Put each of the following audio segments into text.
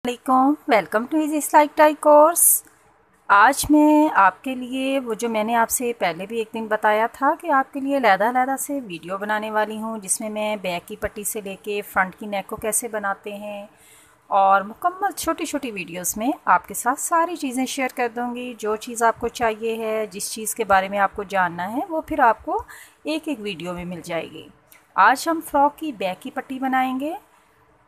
वालेकुम, welcome to easy slick tie course. आज मैं आपके लिए वो जो मैंने आपसे पहले भी एक दिन बताया था कि आपके लिए लहदा से वीडियो बनाने वाली हूँ, जिसमें मैं बैक की पट्टी से लेके फ्रंट की नेक को कैसे बनाते हैं और मुकम्मल छोटी छोटी वीडियोस में आपके साथ सारी चीज़ें शेयर कर दूँगी। जो चीज़ आपको चाहिए है, जिस चीज़ के बारे में आपको जानना है, वो फिर आपको एक एक वीडियो में मिल जाएगी। आज हम फ्रॉक की बैक की पट्टी बनाएंगे।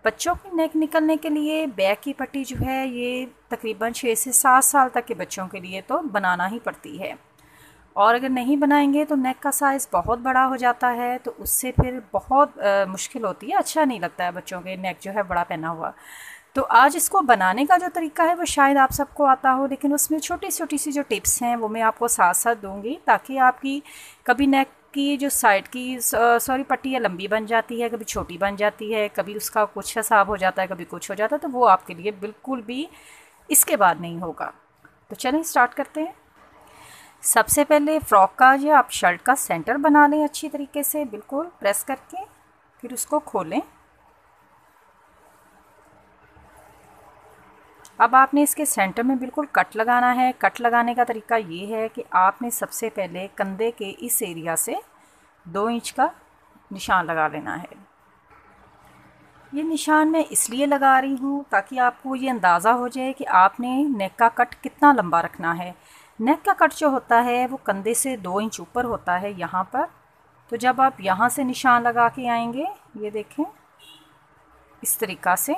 बच्चों की नेक निकलने के लिए बैक की पट्टी जो है ये तकरीबन 6 से 7 साल तक के बच्चों के लिए तो बनाना ही पड़ती है। और अगर नहीं बनाएंगे तो नेक का साइज़ बहुत बड़ा हो जाता है, तो उससे फिर बहुत मुश्किल होती है, अच्छा नहीं लगता है बच्चों के नेक जो है बड़ा पहना हुआ। तो आज इसको बनाने का जो तरीका है वो शायद आप सबको आता हो, लेकिन उसमें छोटी छोटी सी जो टिप्स हैं वो मैं आपको साथ साथ दूंगी, ताकि आपकी कभी नेक की जो साइड की सॉरी पट्टी है लंबी बन जाती है, कभी छोटी बन जाती है, कभी उसका कुछ हिसाब हो जाता है, कभी कुछ हो जाता है, तो वो आपके लिए बिल्कुल भी इसके बाद नहीं होगा। तो चलें स्टार्ट करते हैं। सबसे पहले फ्रॉक का या आप शर्ट का सेंटर बना लें अच्छी तरीके से, बिल्कुल प्रेस करके, फिर उसको खोलें। अब आपने इसके सेंटर में बिल्कुल कट लगाना है। कट लगाने का तरीका ये है कि आपने सबसे पहले कंधे के इस एरिया से 2 इंच का निशान लगा लेना है। ये निशान मैं इसलिए लगा रही हूँ ताकि आपको ये अंदाज़ा हो जाए कि आपने नेक का कट कितना लंबा रखना है। नेक का कट जो होता है वो कंधे से 2 इंच ऊपर होता है यहाँ पर। तो जब आप यहाँ से निशान लगा के आएंगे, ये देखें इस तरीक़ा से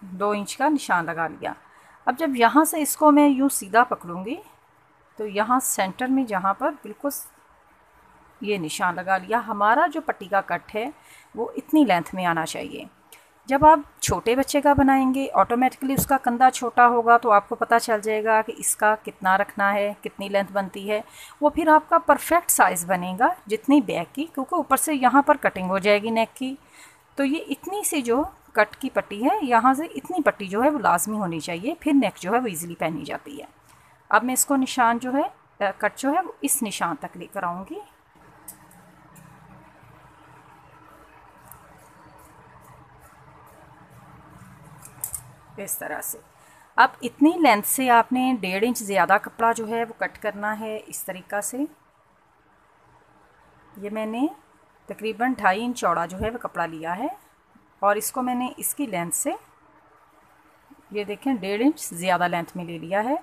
2 इंच का निशान लगा लिया। अब जब यहाँ से इसको मैं यूँ सीधा पकड़ूँगी तो यहाँ सेंटर में जहाँ पर बिल्कुल ये निशान लगा लिया। हमारा जो पट्टी का कट है वो इतनी लेंथ में आना चाहिए। जब आप छोटे बच्चे का बनाएंगे ऑटोमेटिकली उसका कंधा छोटा होगा, तो आपको पता चल जाएगा कि इसका कितना रखना है, कितनी लेंथ बनती है। वो फिर आपका परफेक्ट साइज़ बनेगा जितनी बैक की, क्योंकि ऊपर से यहाँ पर कटिंग हो जाएगी नेक की। तो ये इतनी सी जो कट की पट्टी है, यहाँ से इतनी पट्टी जो है वो लाजमी होनी चाहिए, फिर नेक जो है वो ईज़िली पहनी जाती है। अब मैं इसको निशान जो है कट जो है वो इस निशान तक लेकर आऊँगी। इस तरह से अब इतनी लेंथ से आपने 1.5 इंच ज़्यादा कपड़ा जो है वो कट करना है। इस तरीक़ा से ये मैंने तकरीबन 2.5 इंच चौड़ा जो है वो कपड़ा लिया है, और इसको मैंने इसकी लेंथ से ये देखें 1.5 इंच ज़्यादा लेंथ में ले लिया है,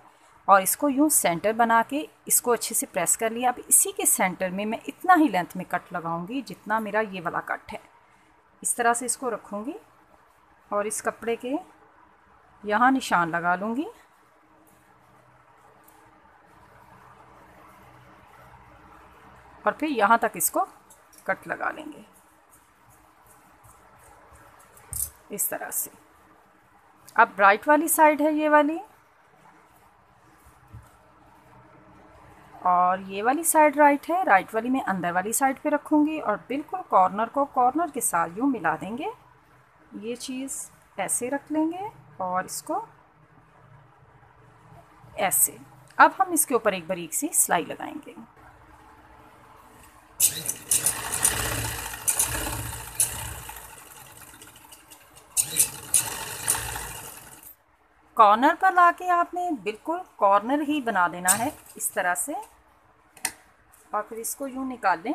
और इसको यूँ सेंटर बना के इसको अच्छे से प्रेस कर लिया। अब इसी के सेंटर में मैं इतना ही लेंथ में कट लगाऊंगी जितना मेरा ये वाला कट है। इस तरह से इसको रखूँगी और इस कपड़े के यहाँ निशान लगा लूँगी, और फिर यहाँ तक इसको कट लगा लेंगे इस तरह से। अब राइट वाली साइड है ये वाली, और ये वाली साइड राइट है। राइट वाली मैं अंदर वाली साइड पे रखूँगी और बिल्कुल कॉर्नर को कॉर्नर के साथ यूँ मिला देंगे। ये चीज़ ऐसे रख लेंगे और इसको ऐसे। अब हम इसके ऊपर एक बारीक सी सिलाई लगाएंगे। कॉर्नर पर लाके आपने बिल्कुल कॉर्नर ही बना देना है इस तरह से, और फिर इसको यूँ निकाल लें।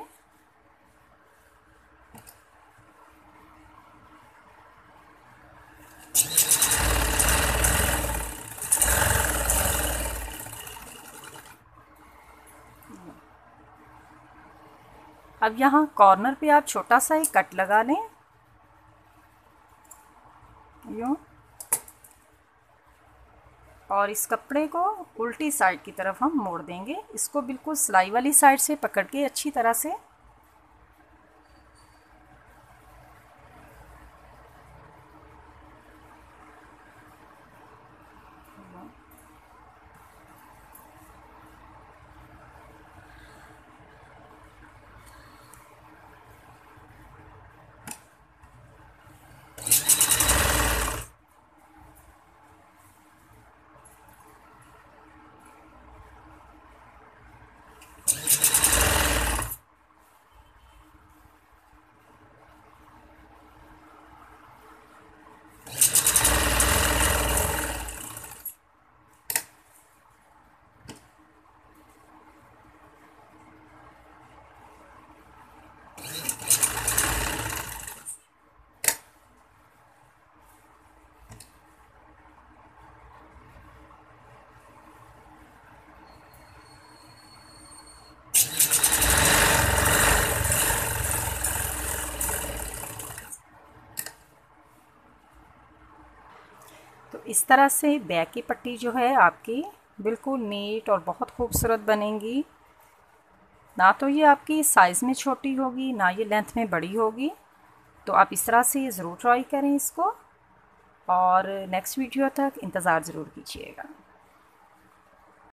अब यहाँ कॉर्नर पे आप छोटा सा ही कट लगा लें यूँ, और इस कपड़े को उल्टी साइड की तरफ हम मोड़ देंगे। इसको बिल्कुल सिलाई वाली साइड से पकड़ के अच्छी तरह से इस तरह से बैक की पट्टी जो है आपकी बिल्कुल नीट और बहुत खूबसूरत बनेगी। ना तो ये आपकी साइज़ में छोटी होगी, ना ये लेंथ में बड़ी होगी। तो आप इस तरह से ज़रूर ट्राई करें इसको, और नेक्स्ट वीडियो तक इंतज़ार ज़रूर कीजिएगा।